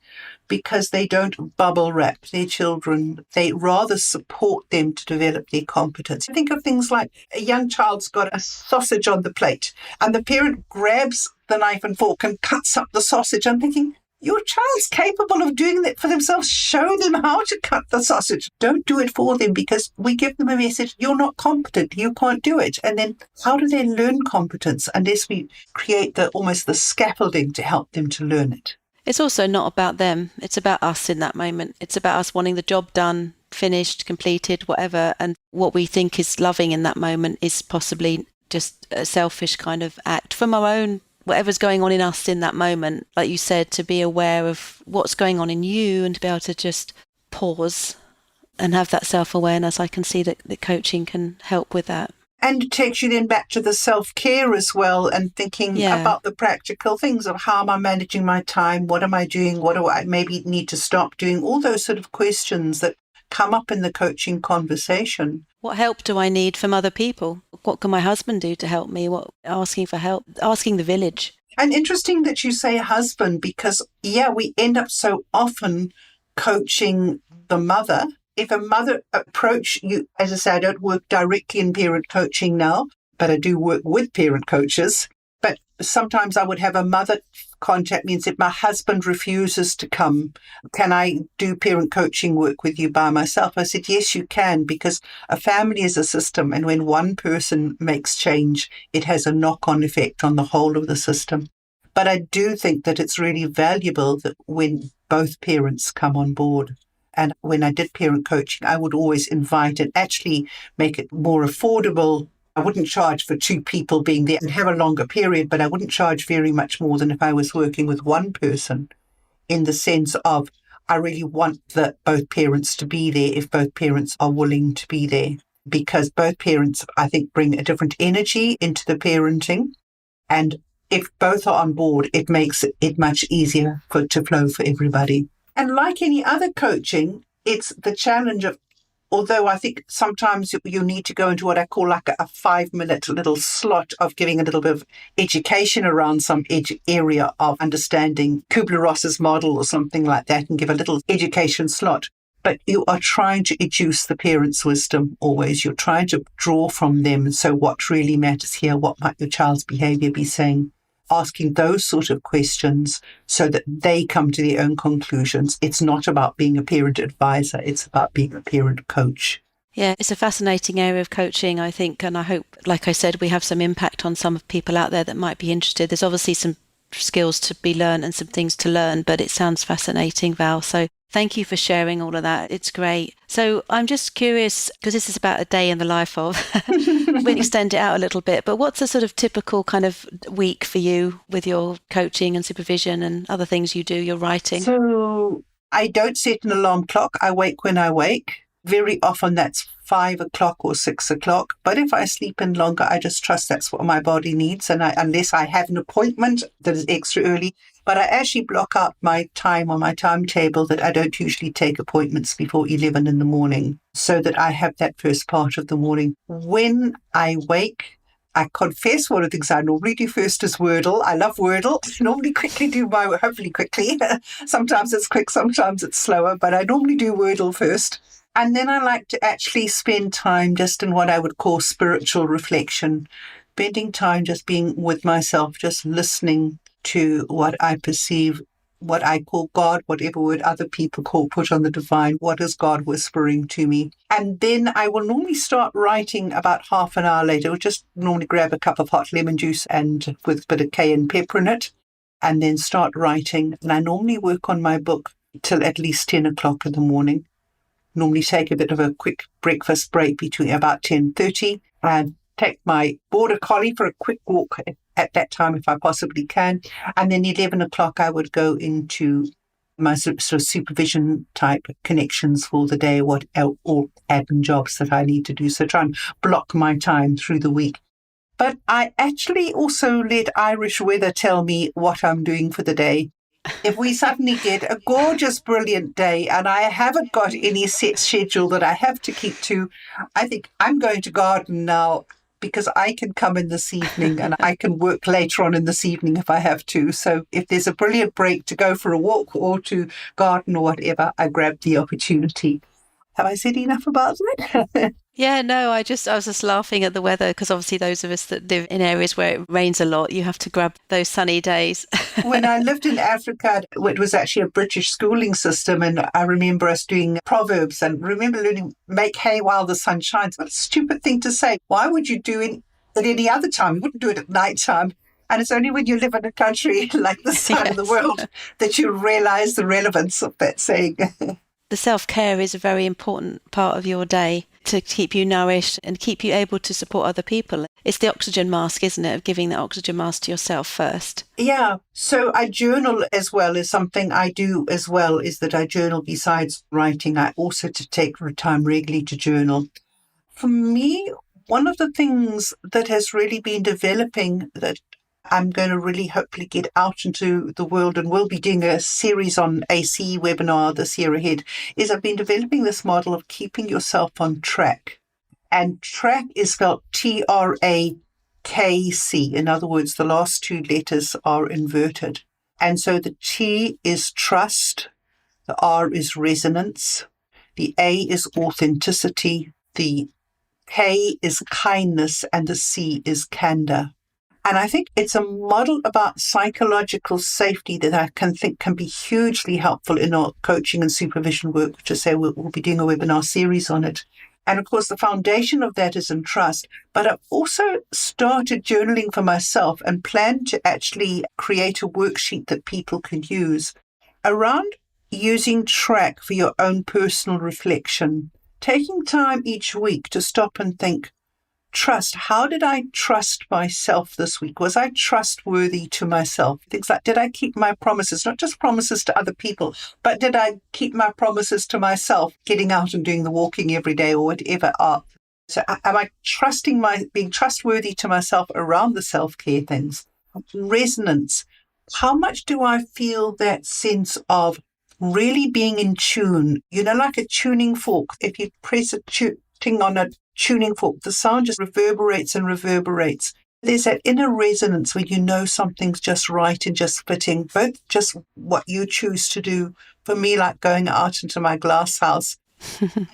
because they don't bubble wrap their children. They rather support them to develop their competence. Think of things like a young child's got a sausage on the plate and the parent grabs the knife and fork and cuts up the sausage. I'm thinking, your child's capable of doing that for themselves. Show them how to cut the sausage. Don't do it for them, because we give them a message, you're not competent, you can't do it. And then how do they learn competence unless we create almost the scaffolding to help them to learn it? It's also not about them. It's about us in that moment. It's about us wanting the job done, finished, completed, whatever. And what we think is loving in that moment is possibly just a selfish kind of act from our own, whatever's going on in us in that moment. Like you said, to be aware of what's going on in you and to be able to just pause and have that self-awareness. I can see that coaching can help with that. And it takes you then back to the self-care as well, and thinking about the practical things of how am I managing my time? What am I doing? What do I maybe need to stop doing? All those sort of questions that come up in the coaching conversation. What help do I need from other people? What can my husband do to help me? Asking for help, asking the village. And interesting that you say husband, because, we end up so often coaching the mother. If a mother approach you, as I say, I don't work directly in parent coaching now, but I do work with parent coaches. But sometimes I would have a mother contact me and say, my husband refuses to come. Can I do parent coaching work with you by myself? I said, yes, you can, because a family is a system. And when one person makes change, it has a knock-on effect on the whole of the system. But I do think that it's really valuable that when both parents come on board. And when I did parent coaching, I would always invite and actually make it more affordable. I wouldn't charge for two people being there and have a longer period, but I wouldn't charge very much more than if I was working with one person, in the sense of I really want both parents to be there if both parents are willing to be there, because both parents, I think, bring a different energy into the parenting. And if both are on board, it makes it much easier to flow for everybody. And like any other coaching, it's the challenge of, although I think sometimes you need to go into what I call like a 5-minute little slot of giving a little bit of education around some area of understanding Kubler-Ross's model or something like that, and give a little education slot. But you are trying to educe the parents' wisdom always. You're trying to draw from them. So what really matters here? What might your child's behaviour be saying? Asking those sort of questions so that they come to their own conclusions. It's not about being a parent advisor. It's about being a parent coach. Yeah, it's a fascinating area of coaching, I think. And I hope, like I said, we have some impact on some people out there that might be interested. There's obviously some skills to be learned and some things to learn, but it sounds fascinating, Val. So thank you for sharing all of that. It's great. So I'm just curious, because this is about a day in the life of, we extend it out a little bit, but what's a sort of typical kind of week for you with your coaching and supervision and other things you do, your writing? So I don't set an alarm clock. I wake when I wake. Very often that's 5 o'clock or 6 o'clock. But if I sleep in longer, I just trust that's what my body needs. And unless I have an appointment that is extra early, but I actually block out my time on my timetable that I don't usually take appointments before 11 in the morning, so that I have that first part of the morning. When I wake, I confess one of the things I normally do first is Wordle. I love Wordle. I normally hopefully quickly. Sometimes it's quick, sometimes it's slower, but I normally do Wordle first. And then I like to actually spend time just in what I would call spiritual reflection, spending time just being with myself, just listening to what I perceive, what I call God, whatever word other people put on the divine. What is God whispering to me? And then I will normally start writing about half an hour later. I'll just normally grab a cup of hot lemon juice and with a bit of cayenne pepper in it, and then start writing. And I normally work on my book till at least 10 o'clock in the morning. Normally take a bit of a quick breakfast break between about 10:30 and take my border collie for a quick walk at that time if I possibly can. And then 11 o'clock I would go into my sort of supervision type connections for the day, or admin jobs that I need to do. So try and block my time through the week. But I actually also let Irish weather tell me what I'm doing for the day. If we suddenly get a gorgeous, brilliant day and I haven't got any set schedule that I have to keep to, I think I'm going to garden now because I can come in this evening and I can work later on in this evening if I have to. So if there's a brilliant break to go for a walk or to garden or whatever, I grab the opportunity. Have I said enough about that? Yeah, no, I was just laughing at the weather because obviously those of us that live in areas where it rains a lot, you have to grab those sunny days. When I lived in Africa, it was actually a British schooling system, and I remember us doing proverbs and remember learning make hay while the sun shines. What a stupid thing to say. Why would you do it at any other time? You wouldn't do it at night time. And it's only when you live in a country like this side of the world that you realize the relevance of that saying. The self-care is a very important part of your day to keep you nourished and keep you able to support other people. It's the oxygen mask, isn't it, of giving the oxygen mask to yourself first. Yeah. So I journal as well. Is something I do as well, is that I journal besides writing. I also take time regularly to journal. For me, one of the things that has really been developing that I'm going to really hopefully get out into the world, and we'll be doing a series on ACE webinar this year ahead, is I've been developing this model of keeping yourself on track. And track is spelled TRAKC. In other words, the last two letters are inverted. And so the T is trust, the R is resonance, the A is authenticity, the K is kindness, and the C is candor. And I think it's a model about psychological safety that I think can be hugely helpful in our coaching and supervision work, which I say we'll be doing a webinar series on it. And of course, the foundation of that is in trust. But I've also started journaling for myself and plan to actually create a worksheet that people can use around using TRAKC for your own personal reflection, taking time each week to stop and think, trust. How did I trust myself this week? Was I trustworthy to myself? Things like, did I keep my promises? Not just promises to other people, but did I keep my promises to myself, getting out and doing the walking every day or whatever art? So am I being trustworthy to myself around the self-care things? Resonance. How much do I feel that sense of really being in tune? You know, like a tuning fork. If you press a thing on a tuning fork, the sound just reverberates and reverberates. There's that inner resonance when you know something's just right and just fitting, both just what you choose to do. For me, like going out into my glass house,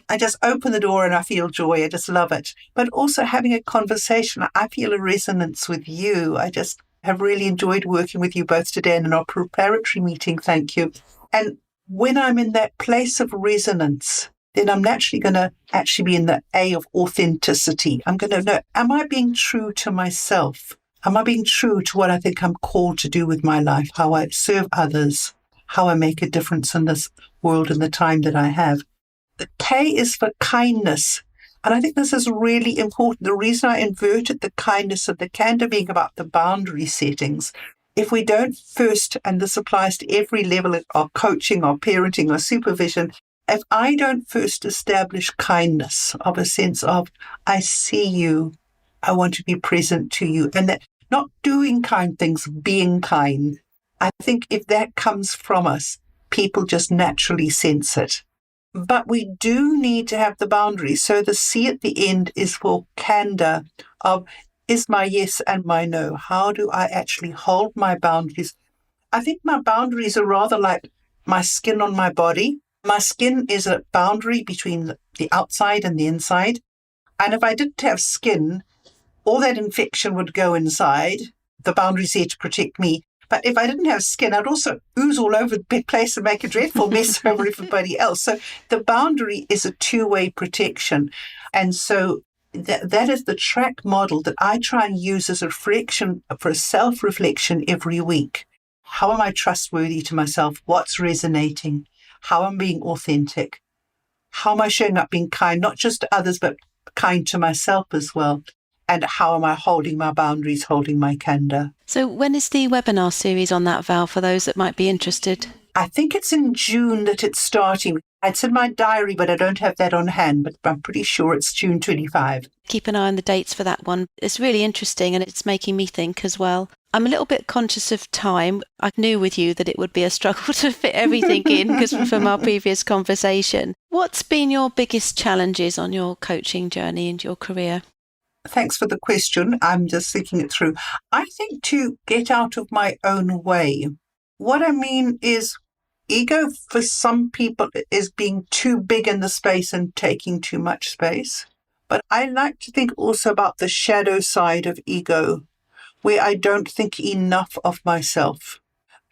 I just open the door and I feel joy. I just love it. But also having a conversation, I feel a resonance with you. I just have really enjoyed working with you both today and in our preparatory meeting. Thank you. And when I'm in that place of resonance, then I'm naturally going to actually be in the A of authenticity. I'm going to know, am I being true to myself? Am I being true to what I think I'm called to do with my life, how I serve others, how I make a difference in this world in the time that I have? The K is for kindness. And I think this is really important. The reason I inverted the kindness of the candor being about the boundary settings, if we don't first, and this applies to every level of coaching or parenting or supervision, if I don't first establish kindness of a sense of, I see you, I want to be present to you, and that not doing kind things, being kind, I think if that comes from us, people just naturally sense it. But we do need to have the boundaries. So the C at the end is for candor of, is my yes and my no? How do I actually hold my boundaries? I think my boundaries are rather like my skin on my body. My skin is a boundary between the outside and the inside. And if I didn't have skin, all that infection would go inside. The boundary's there to protect me. But if I didn't have skin, I'd also ooze all over the place and make a dreadful mess over everybody else. So the boundary is a two-way protection. And so that is the TRAKC model that I try and use as a reflection, for a self-reflection every week. How am I trustworthy to myself? What's resonating? How am I being authentic? How am I showing up being kind, not just to others, but kind to myself as well? And how am I holding my boundaries, holding my candor? So when is the webinar series on that, Val, for those that might be interested? I think it's in June that it's starting. It's in my diary, but I don't have that on hand, but I'm pretty sure it's June 25. Keep an eye on the dates for that one. It's really interesting and it's making me think as well. I'm a little bit conscious of time. I knew with you that it would be a struggle to fit everything in because from our previous conversation. What's been your biggest challenges on your coaching journey and your career? Thanks for the question. I'm just thinking it through. I think to get out of my own way. What I mean is, ego for some people is being too big in the space and taking too much space. But I like to think also about the shadow side of ego, where I don't think enough of myself.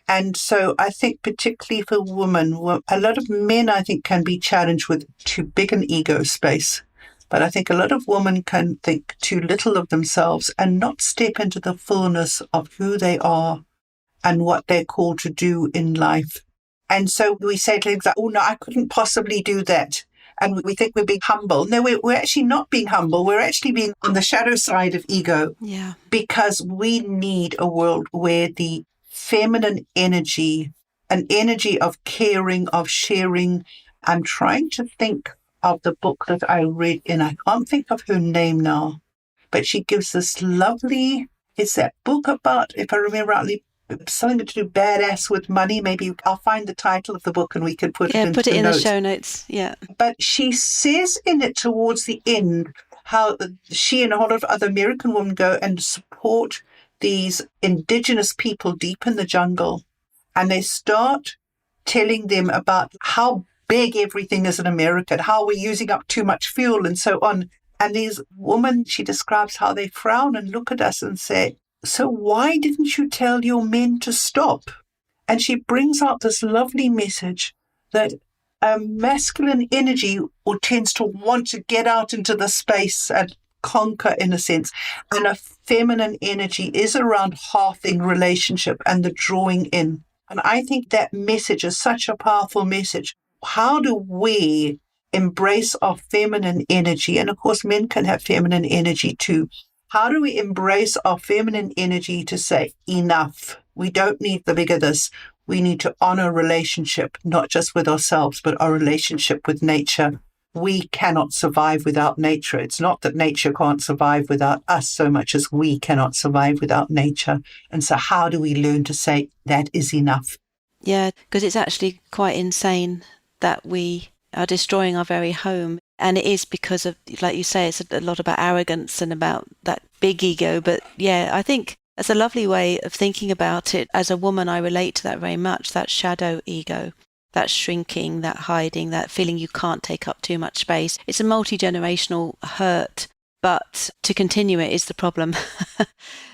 And so I think particularly for women, a lot of men, I think, can be challenged with too big an ego space. But I think a lot of women can think too little of themselves and not step into the fullness of who they are and what they're called to do in life. And so we say things like, oh, no, I couldn't possibly do that. And we think we're being humble. No, we're actually not being humble. We're actually being on the shadow side of ego. Yeah. Because we need a world where the feminine energy, an energy of caring, of sharing. I'm trying to think of the book that I read, and I can't think of her name now, but she gives this lovely, it's that book about, if I remember rightly, something to do badass with money. Maybe I'll find the title of the book and we can put it into put it the in notes. the show notes. Yeah. But she says in it towards the end how she and a whole lot of other American women go and support these indigenous people deep in the jungle. And they start telling them about how big everything is in America and how we're using up too much fuel and so on. And these women, she describes how they frown and look at us and say, so why didn't you tell your men to stop? And she brings out this lovely message that a masculine energy or tends to want to get out into the space and conquer in a sense. And a feminine energy is around hearthing relationship and the drawing in. And I think that message is such a powerful message. How do we embrace our feminine energy? And of course, men can have feminine energy too. How do we embrace our feminine energy to say, enough? We don't need the bigger this. We need to honor relationship, not just with ourselves, but our relationship with nature. We cannot survive without nature. It's not that nature can't survive without us so much as we cannot survive without nature. And so how do we learn to say that is enough? Yeah, because it's actually quite insane that we are destroying our very home. And it is because of, like you say, it's a lot about arrogance and about that big ego. But yeah, I think that's a lovely way of thinking about it. As a woman, I relate to that very much, that shadow ego, that shrinking, that hiding, that feeling you can't take up too much space. It's a multi-generational hurt, but to continue it is the problem,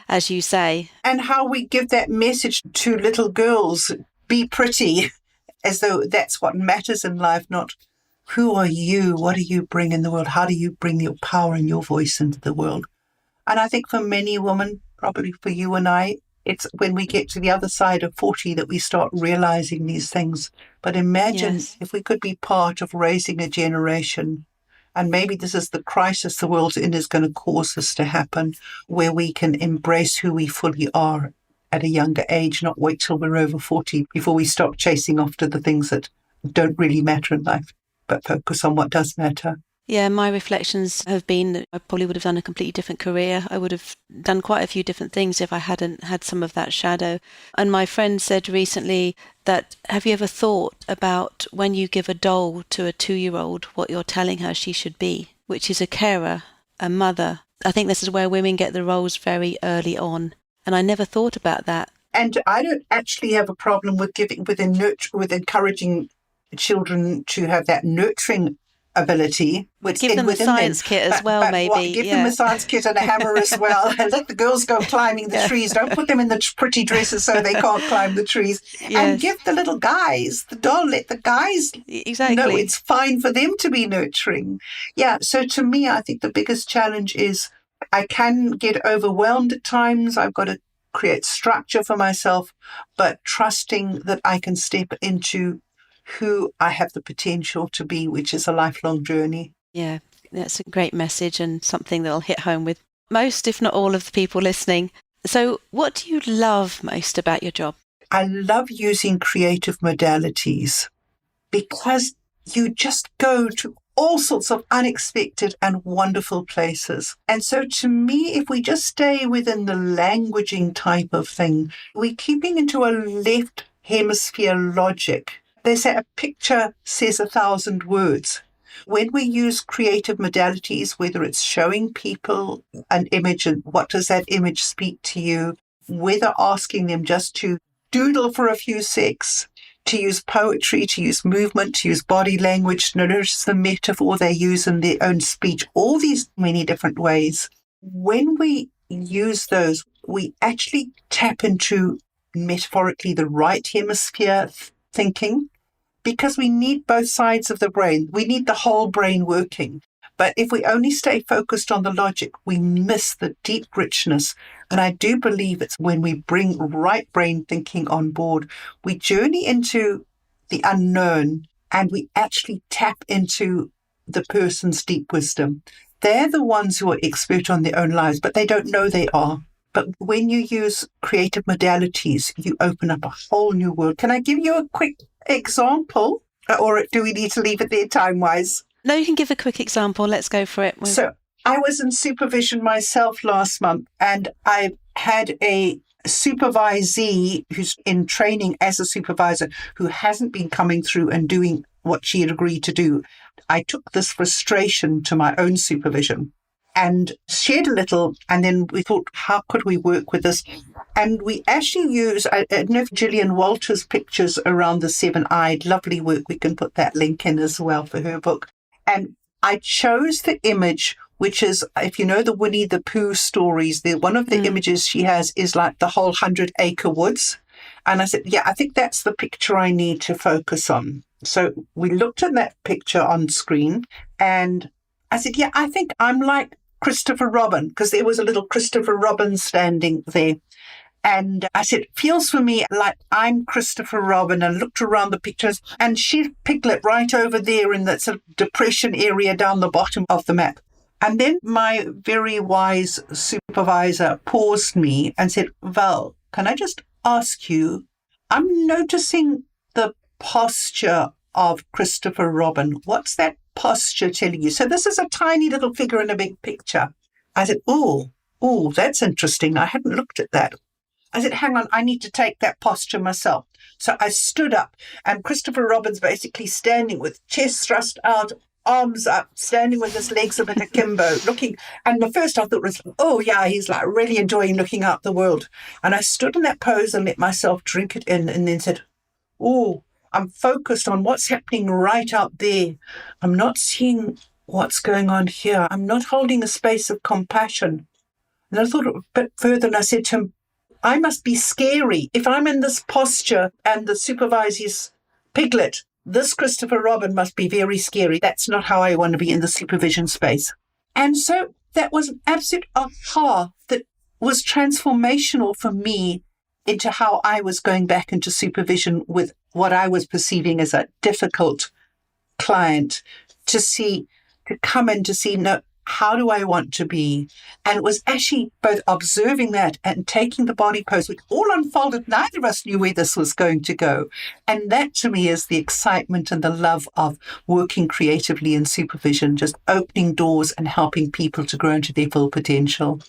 as you say. And how we give that message to little girls, be pretty, as though that's what matters in life, not who are you? What do you bring in the world? How do you bring your power and your voice into the world? And I think for many women, probably for you and I, it's when we get to the other side of 40 that we start realizing these things. But imagine if we could be part of raising a generation, and maybe this is the crisis the world's in is going to cause this to happen, where we can embrace who we fully are at a younger age, not wait till we're over 40 before we stop chasing after the things that don't really matter in life, but focus on what does matter. Yeah, my reflections have been that I probably would have done a completely different career. I would have done quite a few different things if I hadn't had some of that shadow. And my friend said recently that, have you ever thought about when you give a doll to a 2-year-old, what you're telling her she should be, which is a carer, a mother. I think this is where women get the roles very early on. And I never thought about that. And I don't actually have a problem with with encouraging children to have that nurturing ability. Give them a science kit as well, maybe. Give them a science kit and a hammer as well. And let the girls go climbing the trees. Don't put them in the pretty dresses so they can't climb the trees. Yes. And give the little guys the doll. Let the guys know it's fine for them to be nurturing. Yeah, so to me, I think the biggest challenge is I can get overwhelmed at times. I've got to create structure for myself, but trusting that I can step into who I have the potential to be, which is a lifelong journey. Yeah, that's a great message and something that'll hit home with most, if not all, of the people listening. So what do you love most about your job? I love using creative modalities because you just go to all sorts of unexpected and wonderful places. And so to me, if we just stay within the languaging type of thing, we're keeping into a left hemisphere logic. They say a picture says 1,000 words. When we use creative modalities, whether it's showing people an image and what does that image speak to you, whether asking them just to doodle for a few secs, to use poetry, to use movement, to use body language, to notice the metaphor they use in their own speech, all these many different ways. When we use those, we actually tap into, metaphorically, the right hemisphere thinking, because we need both sides of the brain. We need the whole brain working. But if we only stay focused on the logic, we miss the deep richness. And I do believe it's when we bring right brain thinking on board, we journey into the unknown and we actually tap into the person's deep wisdom. They're the ones who are expert on their own lives, but they don't know they are. But when you use creative modalities, you open up a whole new world. Can I give you a quick example? Or do we need to leave it there time-wise? No, you can give a quick example. Let's go for it. So I was in supervision myself last month, and I had a supervisee who's in training as a supervisor who hasn't been coming through and doing what she had agreed to do. I took this frustration to my own supervision and shared a little, and then we thought, how could we work with this? And we actually use, I don't know if Gillian Walter's pictures around the seven-eyed, lovely work. We can put that link in as well for her book. And I chose the image, which is, if you know the Winnie the Pooh stories, one of the images she has is like the whole 100-acre woods. And I said, yeah, I think that's the picture I need to focus on. So we looked at that picture on screen and I said, yeah, I think I'm like Christopher Robin, because there was a little Christopher Robin standing there. And I said, feels for me like I'm Christopher Robin, and looked around the pictures, and she's Piglet right over there in that sort of depression area down the bottom of the map. And then my very wise supervisor paused me and said, Val, can I just ask you, I'm noticing the posture of Christopher Robin. What's that posture telling you? So this is a tiny little figure in a big picture. I said, oh, that's interesting. I hadn't looked at that. I said, hang on, I need to take that posture myself. So I stood up, and Christopher Robin's basically standing with chest thrust out, arms up, standing with his legs a bit akimbo, looking. And the first I thought was, oh yeah, he's like really enjoying looking out the world. And I stood in that pose and let myself drink it in, and then said, oh, I'm focused on what's happening right out there. I'm not seeing what's going on here. I'm not holding a space of compassion. And I thought a bit further, and I said to him, I must be scary. If I'm in this posture and the supervisor's Piglet, this Christopher Robin must be very scary. That's not how I want to be in the supervision space. And so that was an absolute aha that was transformational for me into how I was going back into supervision with what I was perceiving as a difficult client, to come in to see, no, how do I want to be? And it was actually both observing that and taking the body pose, which all unfolded. Neither of us knew where this was going to go. And that to me is the excitement and the love of working creatively in supervision, just opening doors and helping people to grow into their full potential.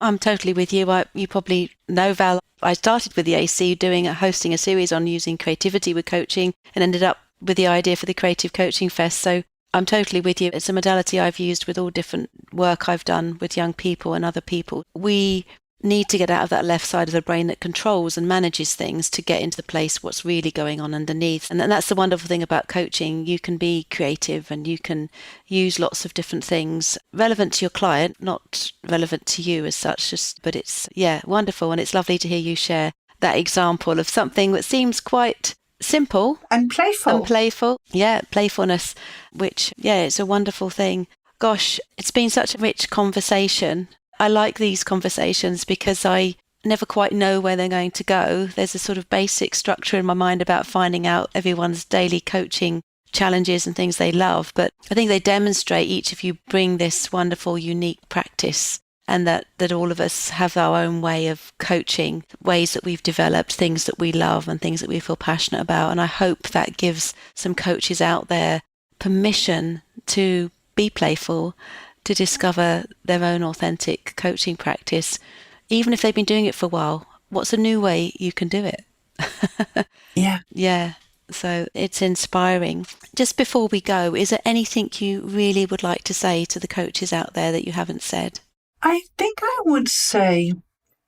I'm totally with you. You probably know, Val, I started with the AC hosting a series on using creativity with coaching and ended up with the idea for the Creative Coaching Fest. So I'm totally with you. It's a modality I've used with all different work I've done with young people and other people. We need to get out of that left side of the brain that controls and manages things to get into the place what's really going on underneath. And that's the wonderful thing about coaching. You can be creative and you can use lots of different things relevant to your client, not relevant to you as such, but it's, wonderful. And it's lovely to hear you share that example of something that seems quite simple and playful. Yeah, playfulness, which, it's a wonderful thing. Gosh, it's been such a rich conversation. I like these conversations because I never quite know where they're going to go. There's a sort of basic structure in my mind about finding out everyone's daily coaching challenges and things they love. But I think they demonstrate, each of you bring this wonderful, unique practice, and that all of us have our own way of coaching, ways that we've developed, things that we love and things that we feel passionate about. And I hope that gives some coaches out there permission to be playful, to discover their own authentic coaching practice, even if they've been doing it for a while. What's a new way you can do it? Yeah. Yeah. So it's inspiring. Just before we go, is there anything you really would like to say to the coaches out there that you haven't said? I think I would say,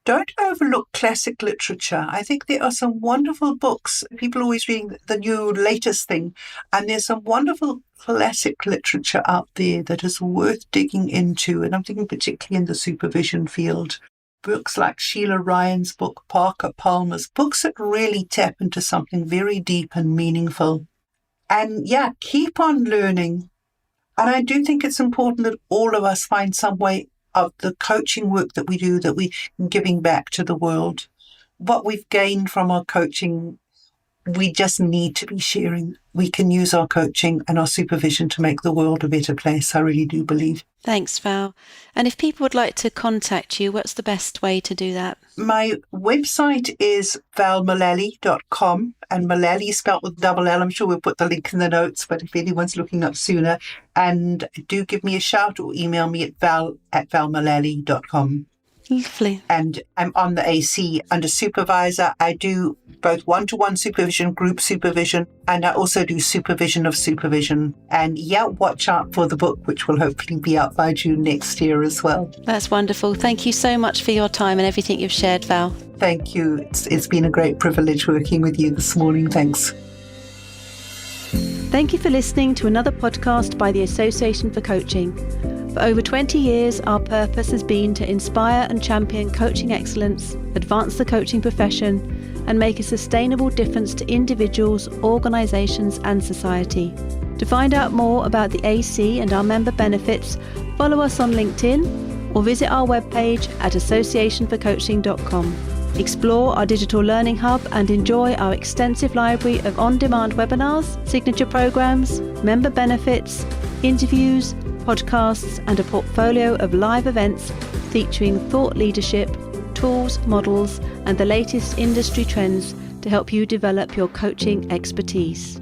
don't overlook classic literature. I think there are some wonderful books. People are always reading the new latest thing, and there's some wonderful classic literature out there that is worth digging into. And I'm thinking particularly in the supervision field. Books like Sheila Ryan's book, Parker Palmer's, books that really tap into something very deep and meaningful. And keep on learning. And I do think it's important that all of us find some way of the coaching work that we do, that we're giving back to the world. What we've gained from our coaching, we just need to be sharing. We can use our coaching and our supervision to make the world a better place. I really do believe. Thanks, Val. And if people would like to contact you, what's the best way to do that? My website is valmullally.com, and Mullally is spelled with double L. I'm sure we'll put the link in the notes, but if anyone's looking up sooner, and do give me a shout or email me at val@valmullally.com. Lovely. And I'm on the AC under Supervisor. I do both one-to-one supervision, group supervision, and I also do supervision of supervision. And watch out for the book, which will hopefully be out by June next year as well. That's wonderful. Thank you so much for your time and everything you've shared, Val. Thank you. It's been a great privilege working with you this morning. Thanks. Thank you for listening to another podcast by the Association for Coaching. For over 20 years, our purpose has been to inspire and champion coaching excellence, advance the coaching profession, and make a sustainable difference to individuals, organisations and society. To find out more about the AC and our member benefits, follow us on LinkedIn or visit our webpage at associationforcoaching.com. Explore our digital learning hub and enjoy our extensive library of on-demand webinars, signature programs, member benefits, interviews, podcasts and a portfolio of live events featuring thought leadership, tools, models and the latest industry trends to help you develop your coaching expertise.